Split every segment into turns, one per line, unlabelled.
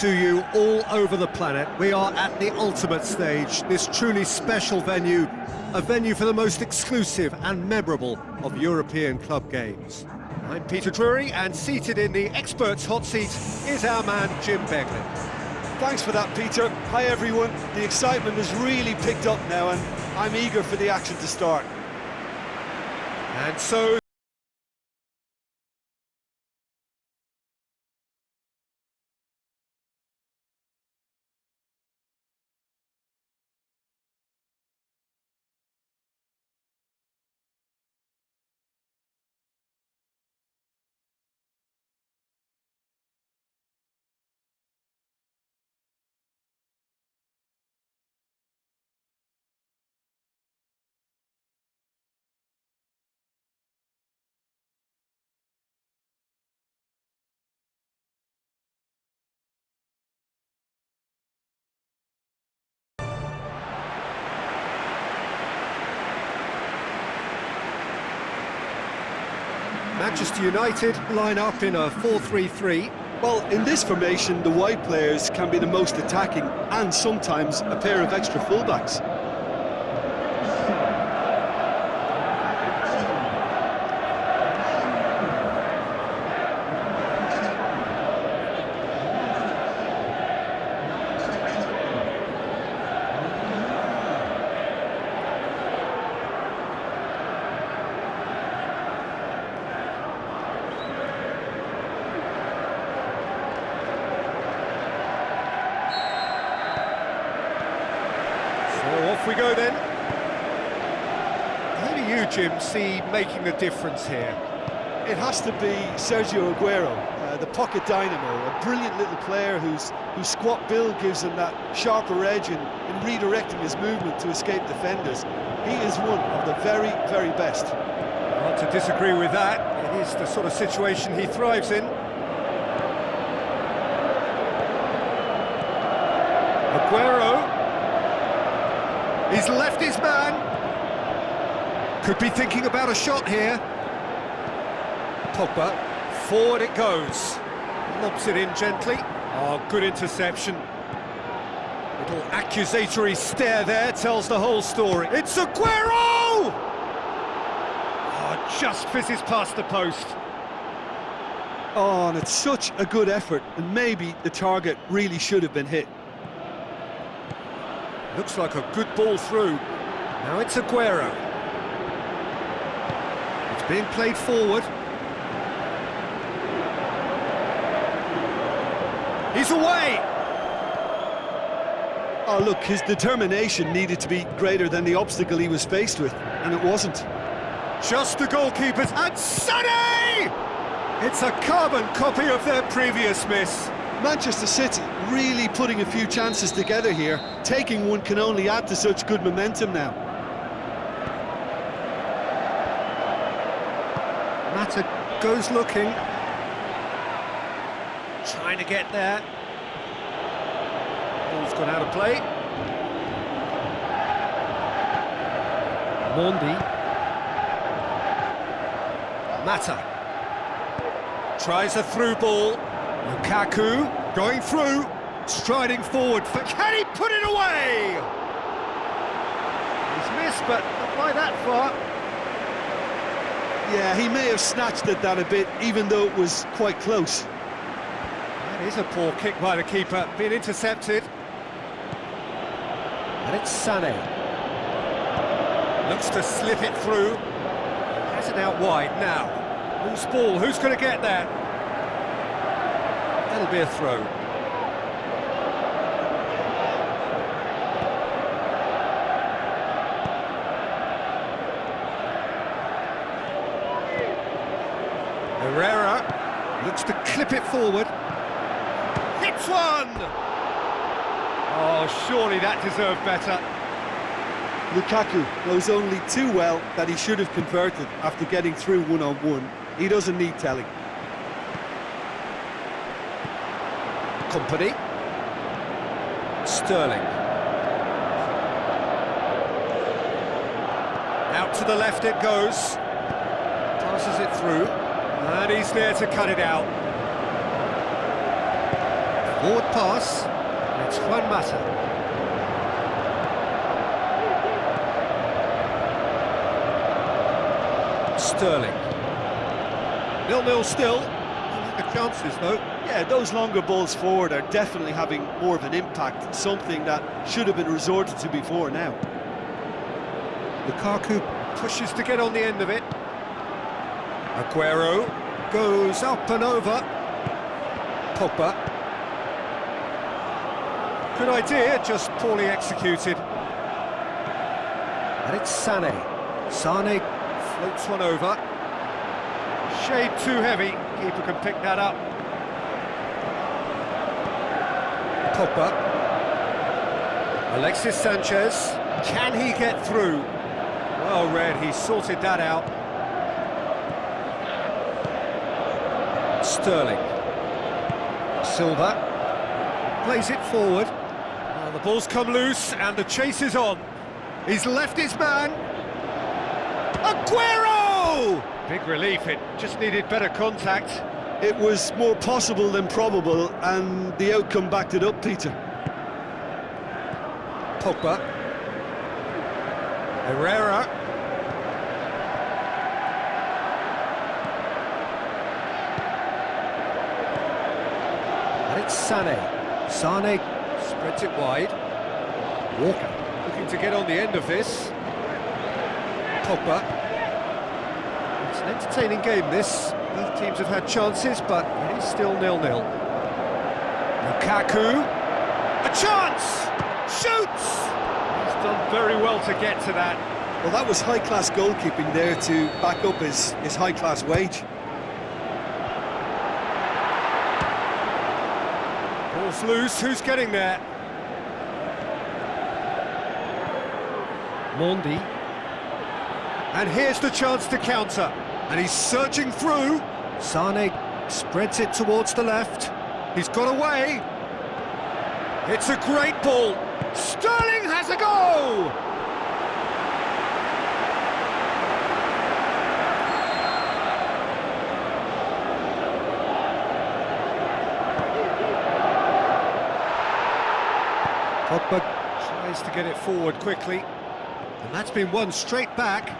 To you all over the planet, we are at the ultimate stage, this truly special venue, a venue for the most exclusive and memorable of European club games. I'm Peter Drury, and seated in the experts' hot seat is our man Jim Beglin.
Thanks for that, Peter. Hi everyone. The excitement has really picked up now and I'm eager for the action to start.
And so Manchester United line up in a 4-3-3.
Well, in this formation, the wide players can be the most attacking and sometimes a pair of extra fullbacks.
Off we go then. How do you, Jim, see making the difference here?
It has to be Sergio Aguero, the pocket dynamo, a brilliant little player whose squat build gives him that sharper edge in redirecting his movement to escape defenders. He is one of the very, very best.
Hard to disagree with that. It is the sort of situation he thrives in. Aguero. He's left his man. Could be thinking about a shot here. Pogba, forward it goes. Lobs it in gently. Oh, good interception. Little accusatory stare there tells the whole story. It's Aguero! Oh, just fizzes past the post.
Oh, and it's such a good effort, and maybe the target really should have been hit.
Looks like a good ball through. Now it's Aguero. It's being played forward. He's away!
Oh, look, his determination needed to be greater than the obstacle he was faced with, and it wasn't.
Just the goalkeepers, and Sonny! It's a carbon copy of their previous miss.
Manchester City really putting a few chances together here. Taking one can only add to such good momentum now.
Mata goes looking. Trying to get there. Ball's gone out of play. Mondi. Mata. Tries a through ball. Lukaku going through, striding forward. Can he put it away? He's missed, but not by that far.
Yeah, he may have snatched at that a bit, even though it was quite close.
That is a poor kick by the keeper, being intercepted. And it's Sané. Looks to slip it through. Has it out wide now. Loose ball, who's going to get there? That'll be a throw. Herrera looks to clip it forward. Hits one! Oh, surely that deserved better.
Lukaku knows only too well that he should have converted after getting through one-on-one. He doesn't need telling.
Company. Sterling. Out to the left it goes. Passes it through. And he's there to cut it out. Forward pass, and it's Juan Mata. Sterling. 0-0 still. The chances though.
Yeah, those longer balls forward are definitely having more of an impact, something that should have been resorted to before now.
Lukaku pushes to get on the end of it. Aguero goes up and over. Pogba. Good idea, just poorly executed. And it's Sané. Sané floats one over. Shade too heavy. Keeper can pick that up. Pogba. Alexis Sanchez. Can he get through? Well read, he sorted that out. Sterling. Silva. Plays it forward. Well, the ball's come loose and the chase is on. He's left his man. Aguero! Big relief, it just needed better contact.
It was more possible than probable, and the outcome backed it up, Peter.
Pogba. Herrera. And it's Sané. Sané spreads it wide. Walker looking to get on the end of this. Pogba. It's an entertaining game, this. Both teams have had chances, but it is still 0-0. Lukaku. A chance! Shoots! He's done very well to get to that.
Well, that was high-class goalkeeping there to back up his high-class wage.
Ball's loose, who's getting there? Mondi. And here's the chance to counter. And he's searching through. Sané spreads it towards the left. He's got away. It's a great ball. Sterling has a go! Pogba tries to get it forward quickly. And that's been won straight back.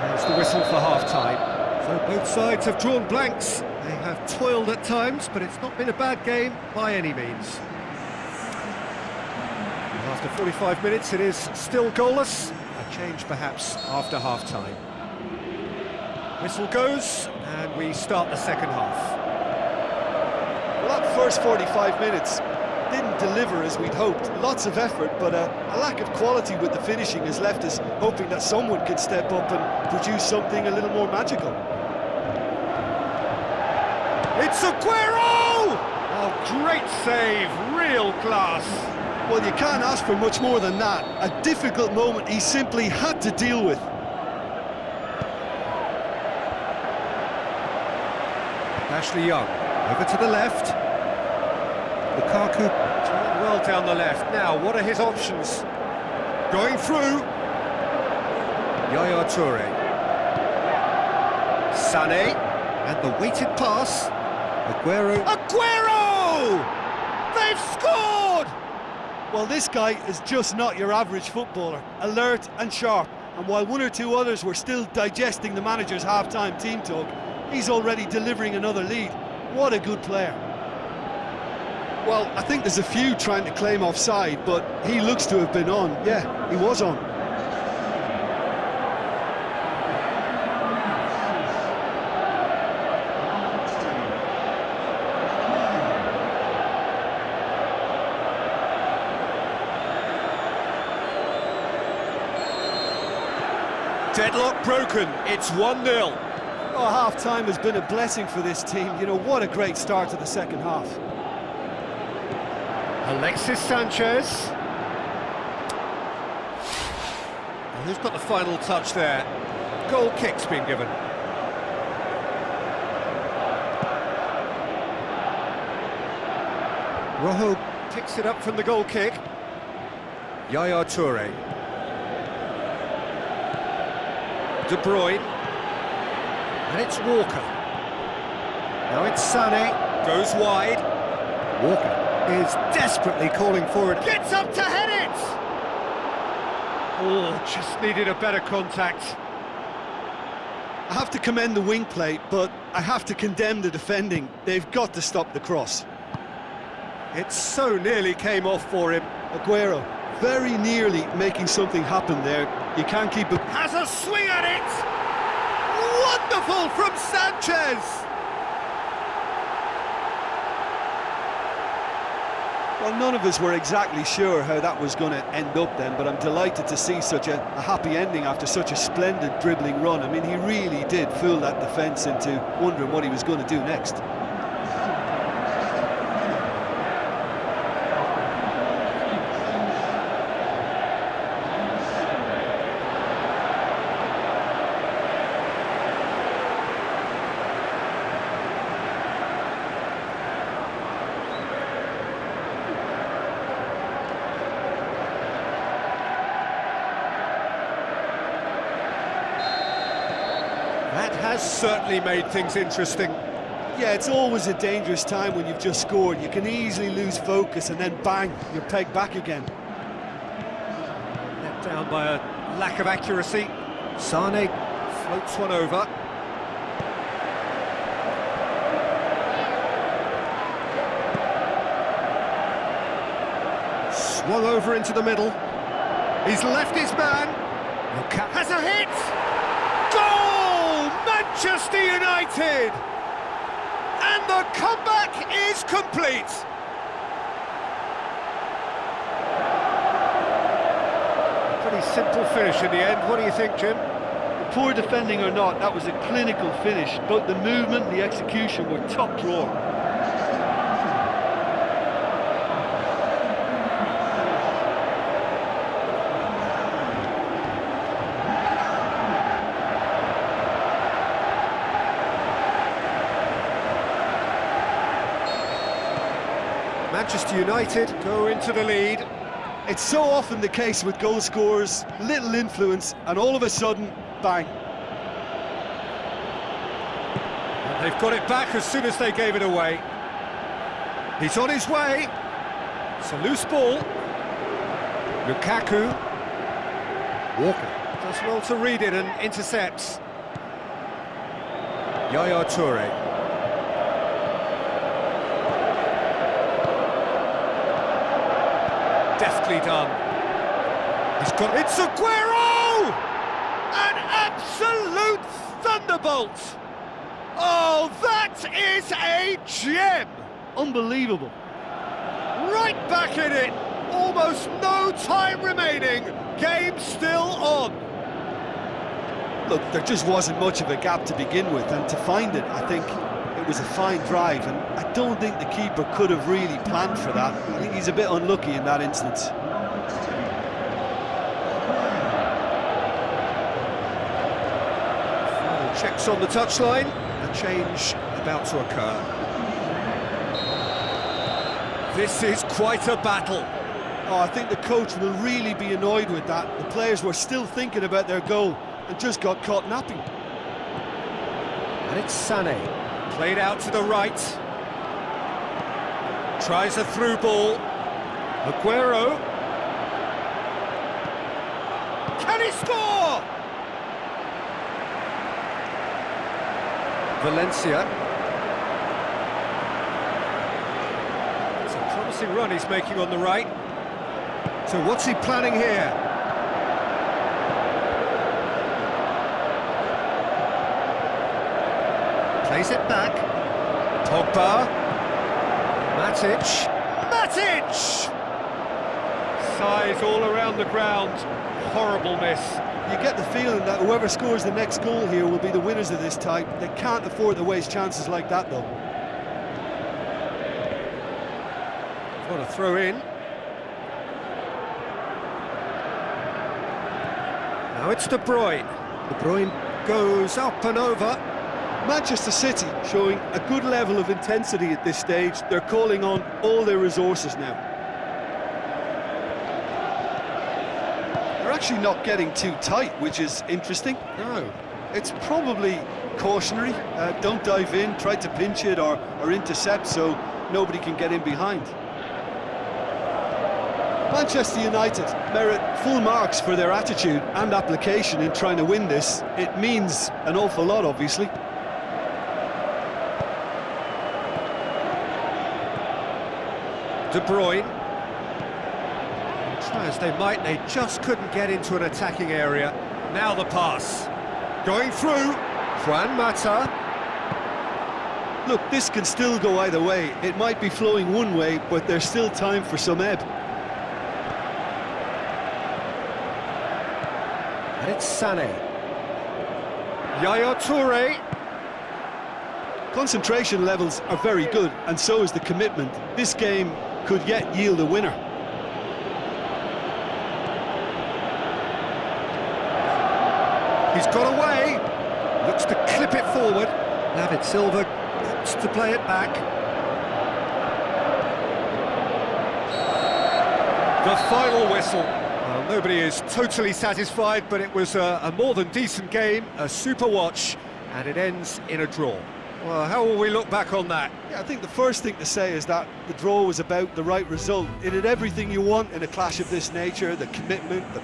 There's the whistle for half-time. So both sides have drawn blanks. They have toiled at times, but it's not been a bad game by any means. And after 45 minutes, it is still goalless. A change perhaps after half-time. Whistle goes, and we start the second half.
Well, that first 45 minutes didn't deliver as we'd hoped. Lots of effort, but a lack of quality with the finishing has left us hoping that someone could step up and produce something a little more magical.
It's Aguero! Oh, great save, real class.
Well, you can't ask for much more than that. A difficult moment he simply had to deal with.
Ashley Young, over to the left. Lukaku trying well down the left. Now, what are his options? Going through. Yaya Toure. Sané. And the weighted pass. Aguero. Aguero! They've scored!
Well, this guy is just not your average footballer. Alert and sharp. And while one or two others were still digesting the manager's half-time team talk, he's already delivering another lead. What a good player. Well, I think there's a few trying to claim offside, but he looks to have been on. Yeah, he was on.
Deadlock broken, it's 1-0.
Oh, half-time has been a blessing for this team. You know, what a great start to the second half.
Alexis Sanchez. And who's got the final touch there? Goal kick's been given. Rojo picks it up from the goal kick. Yaya Toure. De Bruyne. And it's Walker. Now it's Sané. Goes wide. Walker is desperately calling for it. Gets up to head it! Oh, just needed a better contact.
I have to commend the wing play, but I have to condemn the defending. They've got to stop the cross.
It so nearly came off for him.
Aguero, very nearly making something happen there. You can't keep it.
Has a swing at it! Wonderful from Sanchez!
Well, none of us were exactly sure how that was going to end up then, but I'm delighted to see such a happy ending after such a splendid dribbling run. I mean, he really did fool that defence into wondering what he was going to do next.
That has certainly made things interesting.
Yeah, it's always a dangerous time when you've just scored. You can easily lose focus and then bang, you're pegged back again.
Let down by a lack of accuracy. Sane floats one over. Swung over into the middle. He's left his man. Lukaku has a hit! Goal! Manchester United! And the comeback is complete! Pretty simple finish in the end. What do you think, Jim?
Poor defending or not, that was a clinical finish. Both the movement and the execution were top drawer.
Manchester United go into the lead.
It's so often the case with goal scorers, little influence, and all of a sudden, bang.
And they've got it back as soon as they gave it away. He's on his way. It's a loose ball. Lukaku. Walker does well to read it and intercepts. Yaya Toure. Deftly done. He's got... It's Aguero! An absolute thunderbolt! Oh, that is a gem!
Unbelievable.
Right back in it! Almost no time remaining. Game still on.
Look, there just wasn't much of a gap to begin with, and to find it, I think it was a fine drive, and I don't think the keeper could have really planned for that. I think he's a bit unlucky in that instance.
Final checks on the touchline. A change about to occur. This is quite a battle.
Oh, I think the coach will really be annoyed with that. The players were still thinking about their goal and just got caught napping.
And it's Sané. Played out to the right. Tries a through ball. Aguero. Can he score? Valencia. It's a promising run he's making on the right. So what's he planning here? Plays it back. Pogba. Matic. Matic! Size all around the ground. Horrible miss.
You get the feeling that whoever scores the next goal here will be the winners of this type. They can't afford to waste chances like that, though.
What a throw in. Now it's De Bruyne. De Bruyne goes up and over.
Manchester City showing a good level of intensity at this stage. They're calling on all their resources now. They're actually not getting too tight, which is interesting.
No,
It's probably cautionary. Don't dive in, try to pinch it or intercept so nobody can get in behind. Manchester United merit full marks for their attitude and application in trying to win this. It means an awful lot, obviously.
De Bruyne. Try as they might, they just couldn't get into an attacking area. Now the pass. Going through. Juan Mata.
Look, this can still go either way. It might be flowing one way, but there's still time for some ebb.
And it's Sané. Yaya Toure.
Concentration levels are very good, and so is the commitment. This game could yet yield a winner.
He's got away. Looks to clip it forward. David Silva opts to play it back. The final whistle. Well, nobody is totally satisfied, but it was a more than decent game, a super watch, and it ends in a draw. Well, how will we look back on that?
Yeah, I think the first thing to say is that the draw was about the right result. It had everything you want in a clash of this nature: the commitment, the